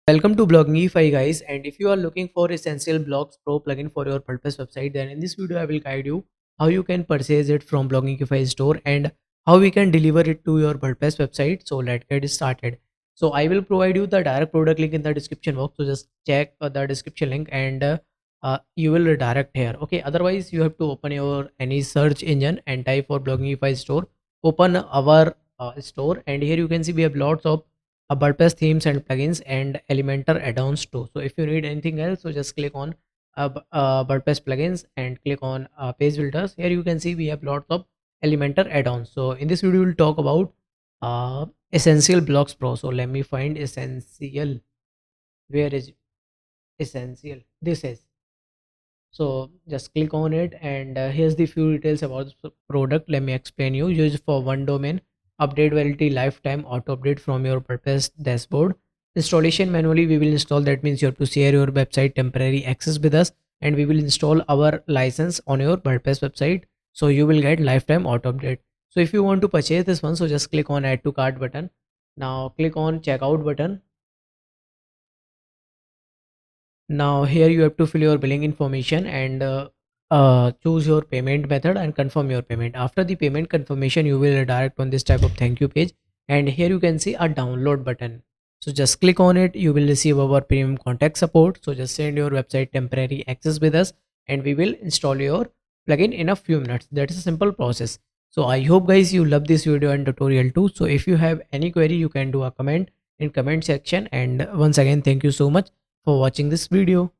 Welcome to Bloggingify guys, and if you are looking for Essential Blogs Pro plugin for your WordPress website, then in this video I will guide you how you can purchase it from Bloggingify store and how we can deliver it to your WordPress website. So let's get started. So I will provide you the direct product link in the description box, so just check the description link and you will redirect here. Okay, otherwise you have to open your any search engine and type for Bloggingify store. Open our store, and here you can see we have lots of WordPress themes and plugins and Elementor add-ons too. So if you need anything else, so just click on WordPress plugins and click on page filters. Here you can see we have lots of Elementor add-ons. So in this video we'll talk about Essential Blocks Pro. So let me find Essential. Where is Essential? This is. So just click on it, and here's the few details about the product. Let me explain you. Use for one domain, update validity lifetime, auto update from your WordPress dashboard. Installation manually we will install, that means you have to share your website temporary access with us, and we will install our license on your WordPress website, so you will get lifetime auto update. So if you want to purchase this one, so just click on add to cart button. Now click on checkout button. Now here you have to fill your billing information and choose your payment method and confirm your payment. After the payment confirmation, you will redirect on this type of thank you page, and here you can see a download button. So just click on it. You will receive our premium contact support. So just send your website temporary access with us, and we will install your plugin in a few minutes. That is a simple process. So I hope guys you love this video and tutorial too. So if you have any query, you can do a comment in comment section. And once again, thank you so much for watching this video.